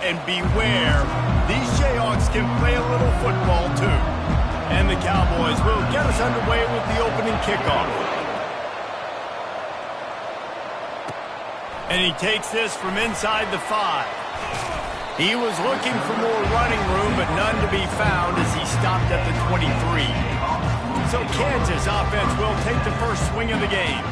and beware. These Jayhawks can play a little football, too. And the Cowboys will get us underway with the opening kickoff. And he takes this from inside the 5. He was looking for more running room, but none to be found as he stopped at the 23. So Kansas offense will take the first swing of the game.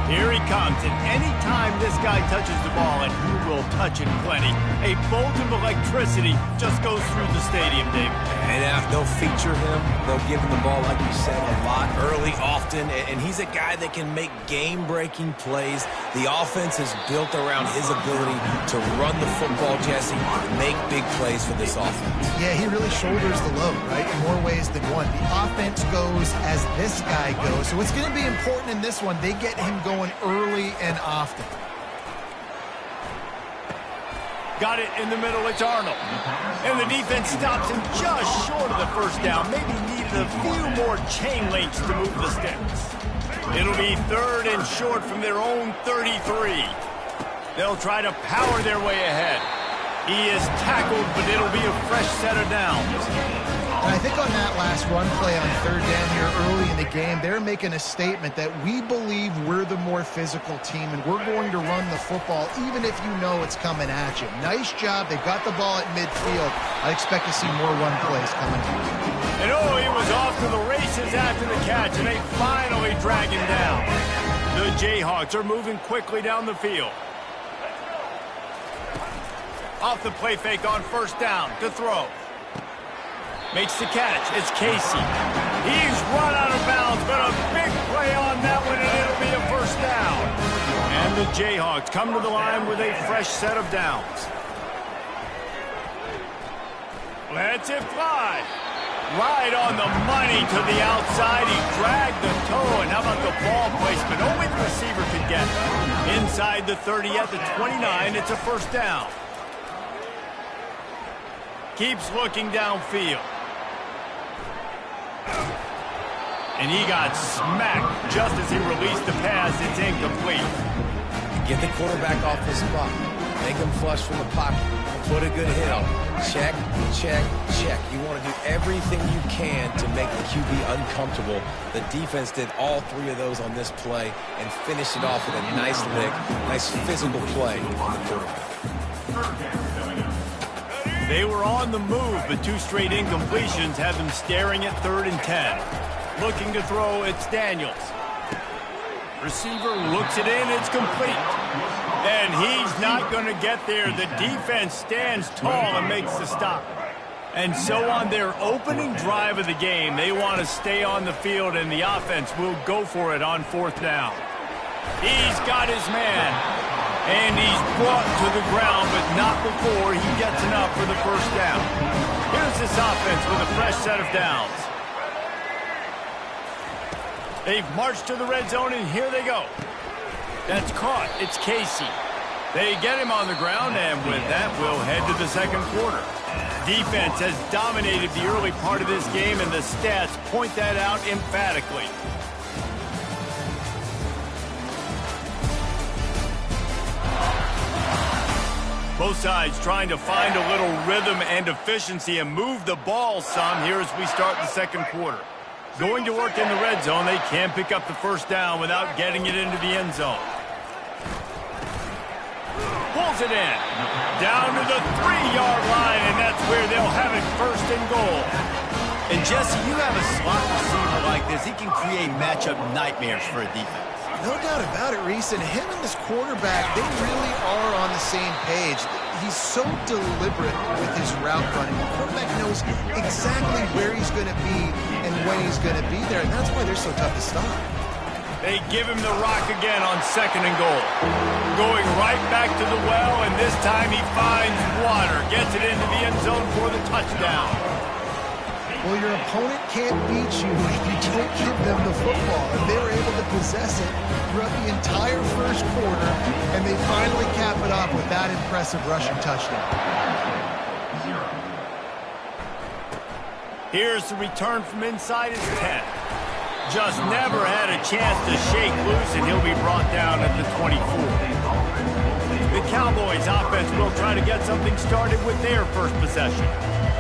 Here he comes, and anytime this guy touches the ball, and he will touch it plenty, a bolt of electricity just goes through the stadium, David. And they'll feature him. They'll give him the ball, like you said, a lot, early, often, and he's a guy that can make game-breaking plays. The offense is built around his ability to run the football, Jesse, make big plays for this offense. Yeah, he really shoulders the load, right, in more ways than one. The offense goes as this guy goes, so it's going to be important in this one. They get him going early and often. Got it in the middle, it's Arnold. And the defense stops him just short of the first down. Maybe needed a few more chain links to move the sticks. It'll be 3rd and short from their own 33. They'll try to power their way ahead. He is tackled, but it'll be a fresh set of downs. And I think on that last run play on 3rd down here early in the game, they're making a statement that we believe we're the more physical team and we're going to run the football even if you know it's coming at you. Nice job. They got the ball at midfield. I expect to see more run plays coming. And he was off to the races after the catch, and they finally drag him down. The Jayhawks are moving quickly down the field. Off the play fake on 1st down to throw. Makes the catch. It's Casey. He's run out of bounds, but a big play on that one, and it'll be a 1st down. And the Jayhawks come to the line with a fresh set of downs. Lets it fly. Right on the money to the outside. He dragged the toe, and how about the ball placement? Only the receiver could get it. Inside the 30 at the 29, it's a 1st down. Keeps looking downfield. And he got smacked just as he released the pass. It's incomplete. Get the quarterback off the spot. Make him flush from the pocket. Put a good hit on him. Check, check, check. You want to do everything you can to make the QB uncomfortable. The defense did all 3 of those on this play and finished it off with a nice lick, nice physical play on the quarterback. They were on the move, but 2 straight incompletions have them staring at 3rd and 10. Looking to throw, it's Daniels. Receiver looks it in, it's complete. And he's not going to get there. The defense stands tall and makes the stop. And so on their opening drive of the game, they want to stay on the field, and the offense will go for it on 4th down. He's got his man. And he's brought to the ground, but not before he gets enough for the 1st down. Here's this offense with a fresh set of downs. They've marched to the red zone, and here they go. That's caught. It's Casey. They get him on the ground, and with that, we'll head to the 2nd quarter. Defense has dominated the early part of this game, and the stats point that out emphatically. Both sides trying to find a little rhythm and efficiency and move the ball some here as we start the 2nd quarter. Going to work in the red zone, they can't pick up the 1st down without getting it into the end zone. Pulls it in. Down to the 3-yard line, and that's where they'll have it 1st and goal. And Jesse, you have a slot receiver like this, he can create matchup nightmares for a defense. No doubt about it, Reese. And him and this quarterback, they really are on the same page. He's so deliberate with his route running. The quarterback knows exactly where he's going to be and when he's going to be there, and that's why they're so tough to stop. They give him the rock again on 2nd and goal. Going right back to the well, and this time he finds water. Gets it into the end zone for the touchdown. Well, your opponent can't beat you if you don't give them the football. And they were able to possess it throughout the entire 1st quarter, and they finally cap it off with that impressive rushing touchdown. Here's the return from inside his 10. Just never had a chance to shake loose, and he'll be brought down at the 24. The Cowboys offense will try to get something started with their first possession.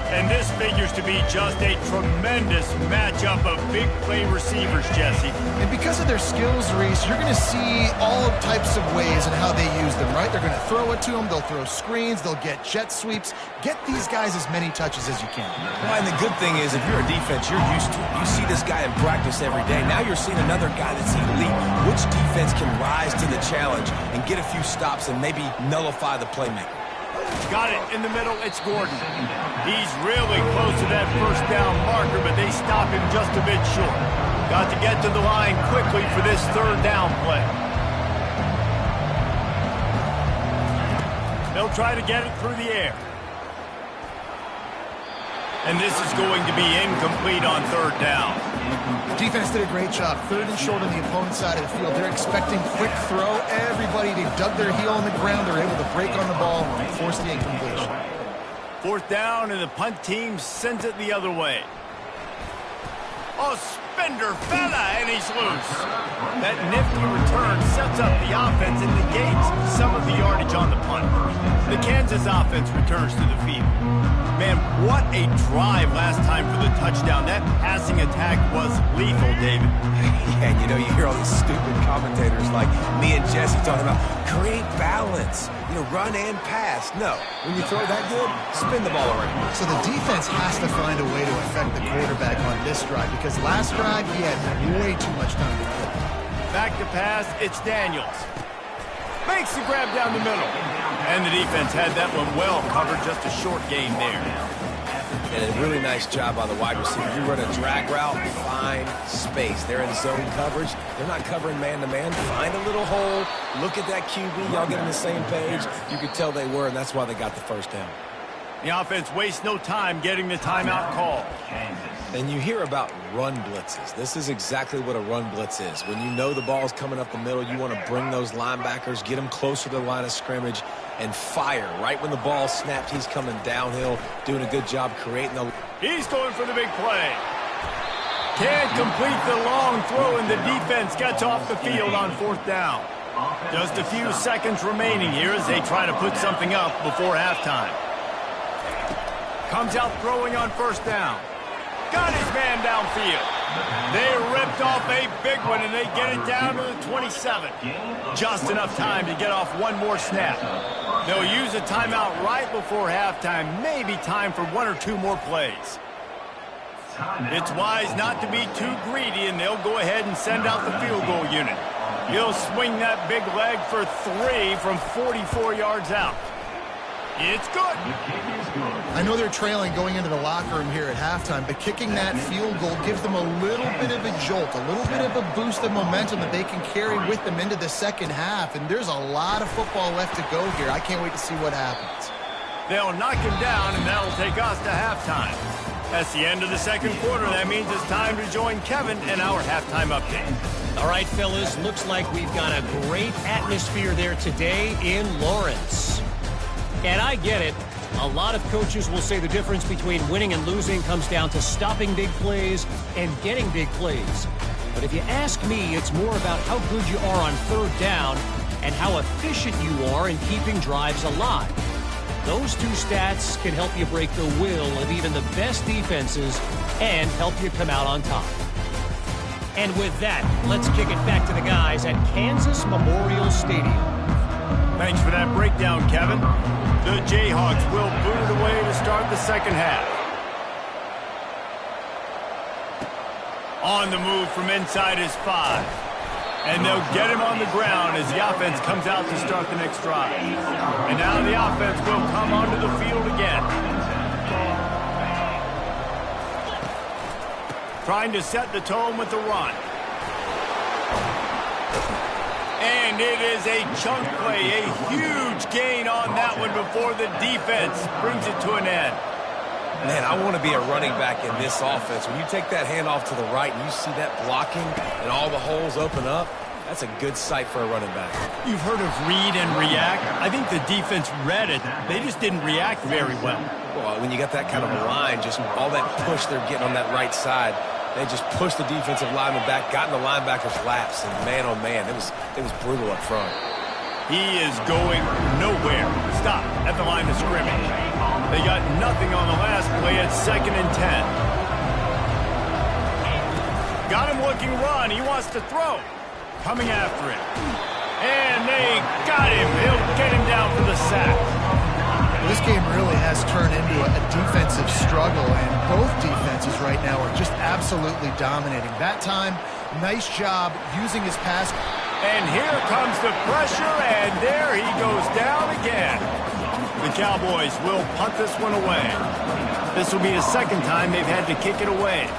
And this figures to be just a tremendous matchup of big play receivers, Jesse. And because of their skills, Reese, you're going to see all types of ways and how they use them, right? They're going to throw it to them. They'll throw screens. They'll get jet sweeps. Get these guys as many touches as you can. Well, and the good thing is, if you're a defense, you're used to it. You see this guy in practice every day. Now you're seeing another guy that's elite. Which defense can rise to the challenge and get a few stops and maybe nullify the playmaker? Got it in the middle. It's Gordon. He's really close to that first down marker, but they stop him just a bit short. Got to get to the line quickly for this third down play. They'll try to get it through the air. And this is going to be incomplete on third down. The defense did a great job. Third and short on the opponent's side of the field. They're expecting quick throw. Everybody, they dug their heel on the ground. They're able to break on the ball and force the incompletion. Fourth down, and the punt team sends it the other way. Oh, Spender fella, and he's loose. That nifty return sets up the offense and negates some of the yardage on the punt. The Kansas offense returns to the field. Man, what a drive last time for the touchdown. That passing attack was lethal, David. Yeah, and you hear all these stupid commentators like me and Jesse talking about create balance, run and pass. No, when you throw that good, spin the ball around. So the defense has to find a way to affect the quarterback on this drive because last drive he had way too much time to throw. Back to pass, it's Daniels. Makes the grab down the middle. And the defense had that one well covered, just a short gain there. And a really nice job by the wide receiver. You run a drag route, find space. They're in zone coverage. They're not covering man-to-man. Find a little hole. Look at that QB. Y'all get on the same page. You could tell they were, and that's why they got the first down. The offense wastes no time getting the timeout call. And you hear about run blitzes. This is exactly what a run blitz is. When you know the ball's coming up the middle, you want to bring those linebackers, get them closer to the line of scrimmage, and fire. Right when the ball snapped, he's coming downhill, doing a good job creating the... He's going for the big play. Can't complete the long throw, and the defense gets off the field on fourth down. Just a few seconds remaining here as they try to put something up before halftime. Comes out throwing on first down. Got his man downfield. They ripped off a big one, and they get it down to the 27. Just enough time to get off one more snap. They'll use a timeout right before halftime. Maybe time for one or two more plays. It's wise not to be too greedy, and they'll go ahead and send out the field goal unit. He'll swing that big leg for 3 from 44 yards out. It's good. I know they're trailing going into the locker room here at halftime, but kicking that field goal gives them a little bit of a jolt, a little bit of a boost of momentum that they can carry with them into the second half. And there's a lot of football left to go here. I can't wait to see what happens. They'll knock him down, and that'll take us to halftime. That's the end of the second quarter. That means it's time to join Kevin in our halftime update. All right, fellas, looks like we've got a great atmosphere there today in Lawrence. And I get it. A lot of coaches will say the difference between winning and losing comes down to stopping big plays and getting big plays. But if you ask me, it's more about how good you are on third down and how efficient you are in keeping drives alive. Those two stats can help you break the will of even the best defenses and help you come out on top. And with that, let's kick it back to the guys at Kansas Memorial Stadium. Thanks for that breakdown, Kevin. The Jayhawks will boot it away to start the second half. On the move from inside is 5. And they'll get him on the ground as the offense comes out to start the next drive. And now the offense will come onto the field again. Trying to set the tone with the run. And it is a chunk play, a huge gain on that one before the defense brings it to an end. Man, I want to be a running back in this offense. When you take that handoff to the right and you see that blocking and all the holes open up, that's a good sight for a running back. You've heard of read and react. I think the defense read it. They just didn't react very well. Well, when you got that kind of a line, just all that push they're getting on that right side, they just pushed the defensive lineman back, got in the linebacker's laps, and man, oh man, it was brutal up front. He is going nowhere. Stop at the line of scrimmage. They got nothing on the last play at 2nd and 10. Got him looking run. He wants to throw. Coming after it. And they got him. He'll get him down for the sack. This game really has turned into a defensive struggle, and both defenses right now are just absolutely dominating. That time, nice job using his pass. And here comes the pressure, and there he goes down again. The Cowboys will punt this one away. This will be the second time they've had to kick it away.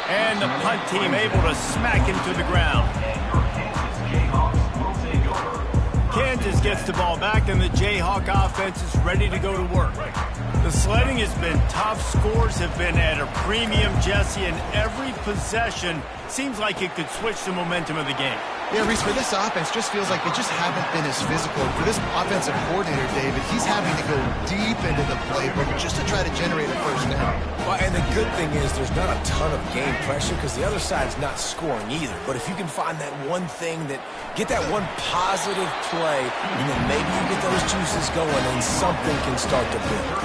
And the punt team able to smack him to the ground. Kansas gets the ball back, and the Jayhawk offense is ready to go to work. The sledding has been tough. Scores have been at a premium, Jesse, and every possession seems like it could switch the momentum of the game. Yeah, Reese, for this offense, just feels like they just haven't been as physical. For this offensive coordinator, David, he's having to go deep into the playbook just to try to generate a first down. Well, and the good thing is there's not a ton of game pressure because the other side's not scoring either. But if you can find that one thing get that one positive play, and then maybe you get those juices going and something can start to build.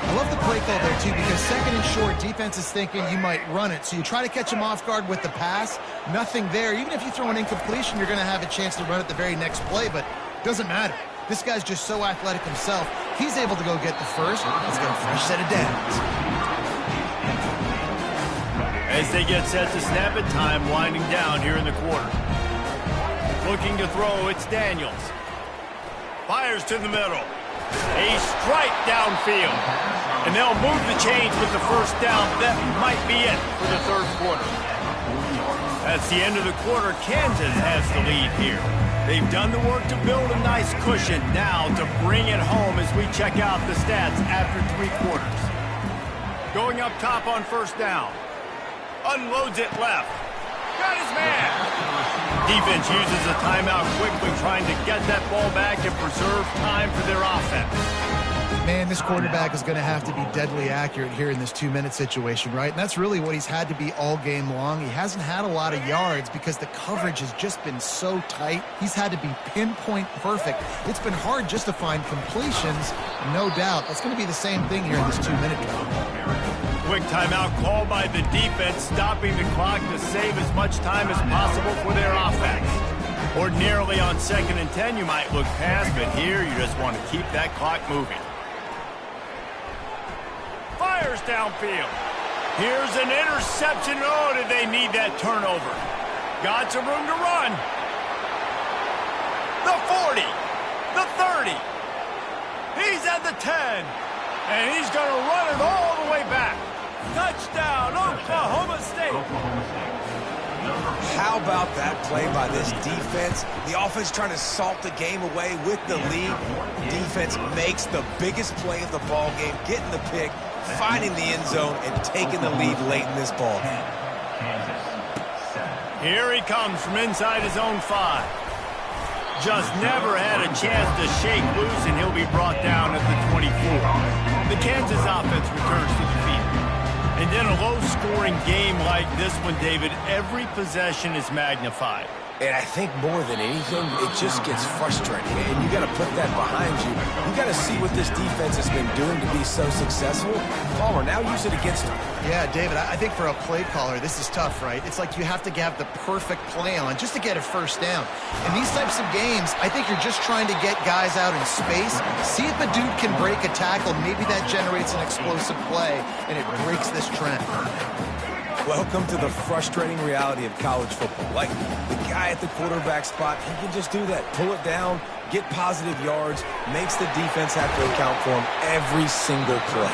I love the play call there, too, because 2nd and short, defense is thinking you might run it. So you try to catch him off guard with the pass. Nothing there. Even if you throw an incompletion, you're going to have a chance to run it the very next play, but it doesn't matter. This guy's just so athletic himself. He's able to go get the first. Let's get a fresh set of downs. As they get set to snap it, time winding down here in the quarter. Looking to throw, it's Daniels. Fires to the middle. A strike downfield. And they'll move the chains with the first down. That might be it for the third quarter. That's the end of the quarter. Kansas has the lead here. They've done the work to build a nice cushion. Now to bring it home as we check out the stats after 3 quarters. Going up top on first down. Unloads it left. Got his man. Defense uses a timeout quickly, trying to get that ball back and preserve time for their offense. Man, this quarterback is going to have to be deadly accurate here in this 2-minute situation, right? And that's really what he's had to be all game long. He hasn't had a lot of yards because the coverage has just been so tight. He's had to be pinpoint perfect. It's been hard just to find completions, no doubt. That's going to be the same thing here in this 2-minute drill. Quick timeout called by the defense, stopping the clock to save as much time as possible for their offense. Ordinarily on 2nd and 10, you might look past, but here you just want to keep that clock moving. Fires downfield. Here's an interception. Oh, did they need that turnover? Got some room to run. The 40. The 30. He's at the 10. And he's going to run it all the way back. Touchdown, Oklahoma State. How about that play by this defense? The offense trying to salt the game away with the lead. Defense makes the biggest play of the ball game, getting the pick, finding the end zone, and taking the lead late in this ball game. Here he comes from inside his own 5. Just never had a chance to shake loose, and he'll be brought down at the 24. The Kansas offense returns to the field. And in a low-scoring game like this one, David, every possession is magnified. And I think more than anything, it just gets frustrating. And you got to put that behind you. You got to see what this defense has been doing to be so successful. Palmer, now use it against them. Yeah, David, I think for a play caller, this is tough, right? It's like you have to have the perfect play on just to get a first down. In these types of games, I think you're just trying to get guys out in space, see if a dude can break a tackle. Maybe that generates an explosive play, and it breaks this trend. Welcome to the frustrating reality of college football. Like, the guy at the quarterback spot, he can just do that. Pull it down, get positive yards, makes the defense have to account for him every single play.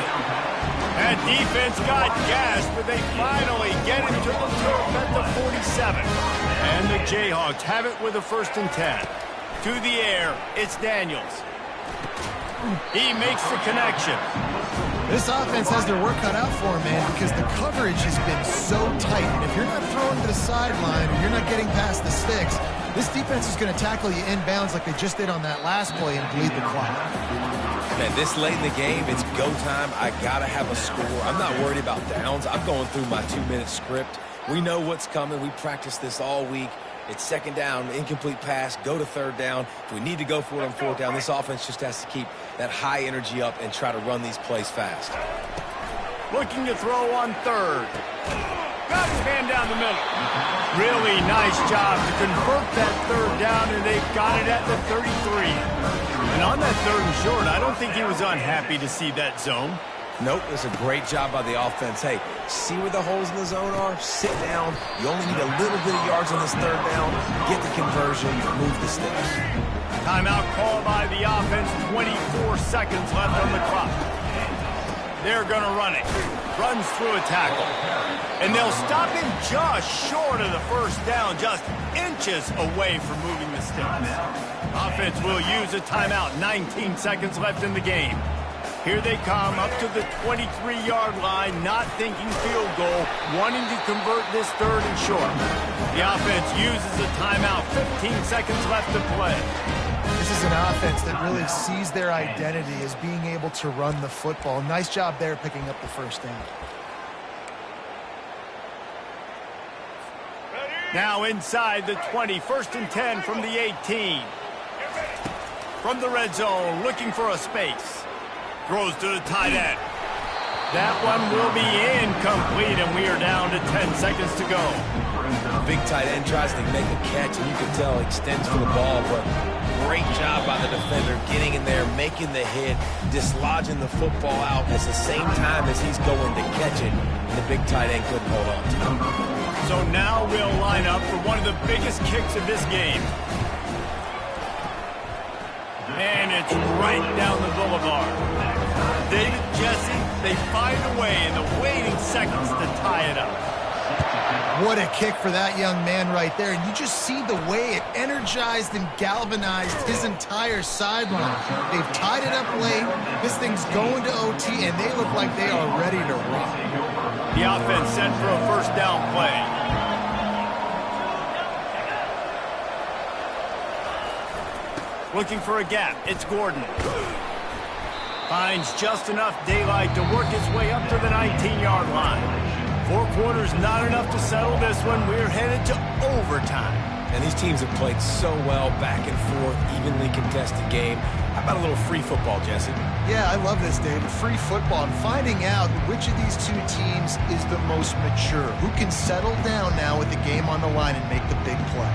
That defense got gassed, but they finally get him to the turf at the 47. And the Jayhawks have it with a 1st and 10. To the air, it's Daniels. He makes the connection. This offense has their work cut out for them, man, because the coverage has been so tight. And if you're not throwing to the sideline or you're not getting past the sticks, this defense is going to tackle you inbounds like they just did on that last play and bleed the clock. Man, this late in the game, it's go time. I got to have a score. I'm not worried about downs. I'm going through my 2-minute script. We know what's coming. We practiced this all week. It's second down, incomplete pass, go to third down. If we need to go for it on fourth down, this offense just has to keep that high energy up and try to run these plays fast. Looking to throw on third. Got his hand down the middle. Really nice job to convert that third down, and they've got it at the 33. And on that third and short, I don't think he was unhappy to see that zone. Nope, it's a great job by the offense. Hey, see where the holes in the zone are? Sit down. You only need a little bit of yards on this third down. Get the conversion, move the sticks. Timeout called by the offense. 24 seconds left on the clock. They're going to run it. Runs through a tackle. And they'll stop him just short of the first down, just inches away from moving the sticks. Offense will use a timeout. 19 seconds left in the game. Here they come up to the 23-yard line, not thinking field goal, wanting to convert this third and short. The offense uses a timeout, 15 seconds left to play. This is an offense that really sees their identity as being able to run the football. Nice job there picking up the first down. Now inside the 20, 1st and 10 from the 18. From the red zone, looking for a space. Throws to the tight end. That one will be incomplete, and we are down to 10 seconds to go. Big tight end tries to make a catch, and you can tell he extends for the ball, but great job by the defender getting in there, making the hit, dislodging the football out at the same time as he's going to catch it, and the big tight end couldn't hold on to it. So now we'll line up for one of the biggest kicks of this game. And it's right down the boulevard. David, Jesse, they find a way in the waiting seconds to tie it up. What a kick for that young man right there. And you just see the way it energized and galvanized his entire sideline. They've tied it up late. This thing's going to OT, and they look like they are ready to rock. The offense set for a first down play. Looking for a gap. It's Gordon. Finds just enough daylight to work his way up to the 19-yard line. 4 quarters not enough to settle this one. We're headed to overtime. And these teams have played so well, back and forth, evenly contested game. How about a little free football, Jesse? Yeah, I love this, David. Free football. And finding out which of these two teams is the most mature. Who can settle down now with the game on the line and make the big play.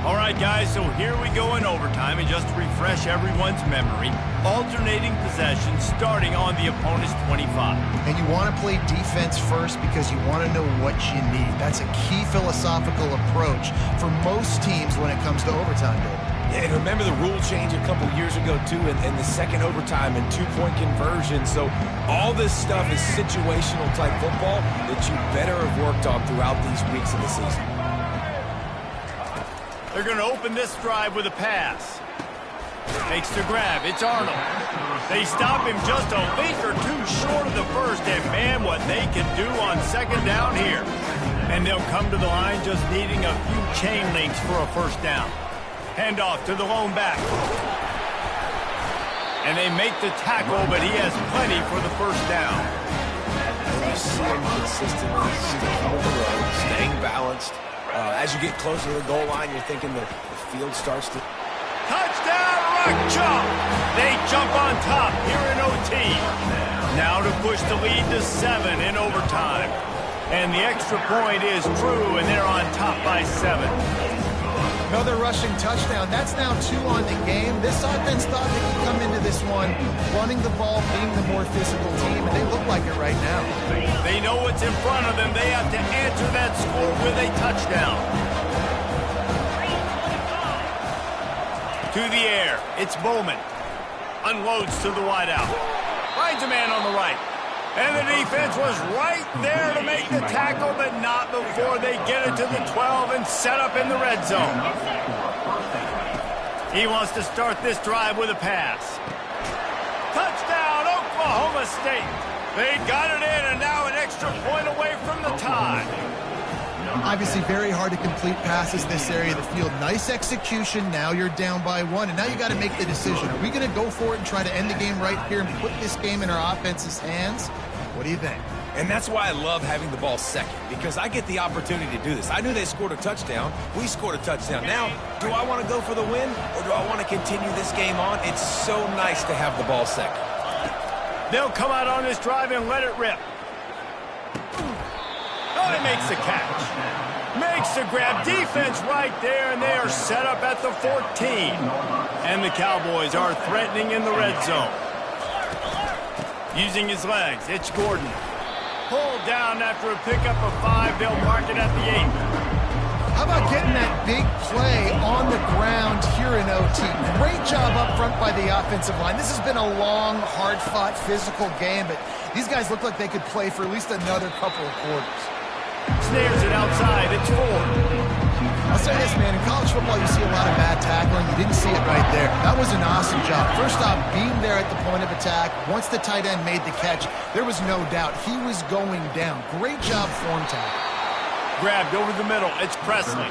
All right, guys, so here we go in overtime, and just to refresh everyone's memory, alternating possessions starting on the opponent's 25. And you want to play defense first because you want to know what you need. That's a key philosophical approach for most teams when it comes to overtime, David. Yeah, and remember the rule change a couple years ago, too, in the second overtime and 2-point conversion. So all this stuff is situational type football that you better have worked on throughout these weeks of the season. They're going to open this drive with a pass. Makes the grab. It's Arnold. They stop him just a link or two short of the first, and man, what they can do on second down here. And they'll come to the line just needing a few chain links for a first down. Handoff to the lone back. And they make the tackle, but he has plenty for the first down. And you see him consistently sticking with the road, staying balanced. As you get closer to the goal line, you're thinking the field starts to... Touchdown, Rock Chalk! They jump on top here in OT. Now to push the lead to 7 in overtime. And the extra point is true, and they're on top by 7. Another rushing touchdown. That's now 2 on the game. This offense thought they could come into this one running the ball, being the more physical team, and they look like it right now. They know what's in front of them. They have to answer that score with a touchdown. To the air. It's Bowman. Unloads to the wideout. Finds a man on the right. And the defense was right there to make the tackle, but not before they get it to the 12 and set up in the red zone. He wants to start this drive with a pass. Touchdown, Oklahoma State. They got it in, and now an extra point away from the tie. Obviously very hard to complete passes this area of the field. Nice execution. Now you're down by 1, and now you got to make the decision. Are we going to go for it and try to end the game right here and put this game in our offense's hands? What do you think? And that's why I love having the ball second, because I get the opportunity to do this. I knew they scored a touchdown. We scored a touchdown. Now, do I want to go for the win, or do I want to continue this game on? It's so nice to have the ball second. They'll come out on this drive and let it rip. Oh, he makes the catch. Makes the grab. Defense right there, and they are set up at the 14. And the Cowboys are threatening in the red zone. Using his legs, it's Gordon. Pulled down after a pickup of 5. They'll mark it at the 8. How about getting that big play on the ground here in OT? Great job up front by the offensive line. This has been a long, hard-fought, physical game, but these guys look like they could play for at least another couple of quarters. Snares it outside. It's 4. I'll say this, man. In college football, you see a lot of bad tackling. You didn't see it right there. That was an awesome job. First off, being there at the point of attack. Once the tight end made the catch, there was no doubt he was going down. Great job form tackle. Grabbed over the middle. It's Presley.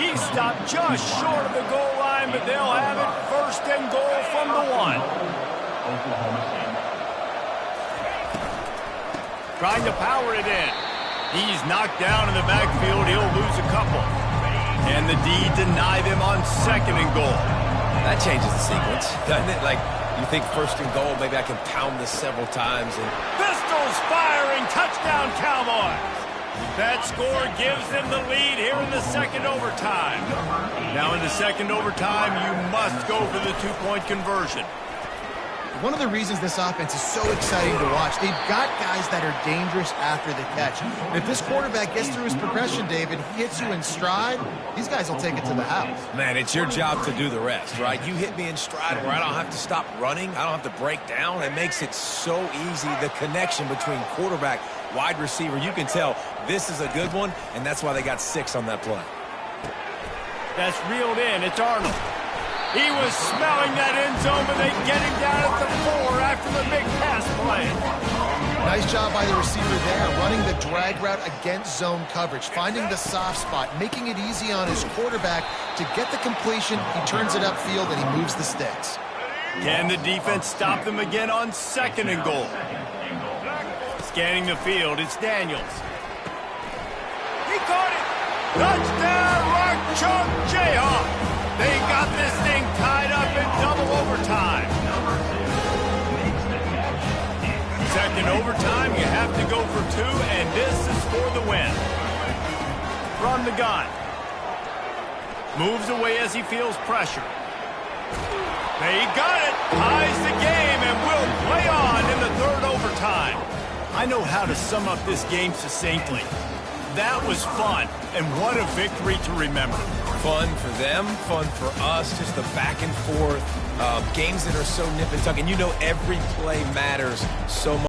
He stopped just short of the goal line, but they'll have it first and goal from the 1. Trying to power it in. He's knocked down in the backfield. He'll lose a couple. And the D deny them on second and goal. That changes the sequence, doesn't it? Like, you think first and goal, maybe I can pound this several times. And Pistols firing. Touchdown, Cowboys. That score gives them the lead here in the second overtime. Now in the second overtime, you must go for the 2-point conversion. One of the reasons this offense is so exciting to watch, they've got guys that are dangerous after the catch. If this quarterback gets through his progression, David, he hits you in stride, these guys will take it to the house. man, it's your job to do the rest, right? You hit me in stride where I don't have to stop running. I don't have to break down. It makes it so easy, the connection between quarterback, wide receiver. You can tell this is a good one, and that's why they got 6 on that play. That's reeled in. It's Arnold. He was smelling that end zone, but they get him down at the 4 after the big pass play. Nice job by the receiver there, running the drag route against zone coverage, finding the soft spot, making it easy on his quarterback to get the completion. He turns it upfield, and he moves the sticks. Can the defense stop them again on second and goal? Scanning the field, it's Daniels. He caught it! Touchdown, Rock Chalk Jayhawk! They got this thing tied up in double overtime. Second overtime, you have to go for 2, and this is for the win. From the gun. Moves away as he feels pressure. They got it. Ties the game and will play on in the third overtime. I know how to sum up this game succinctly. That was fun, and what a victory to remember. Fun for them, fun for us, just the back and forth, games that are so nip and tuck. And you know every play matters so much.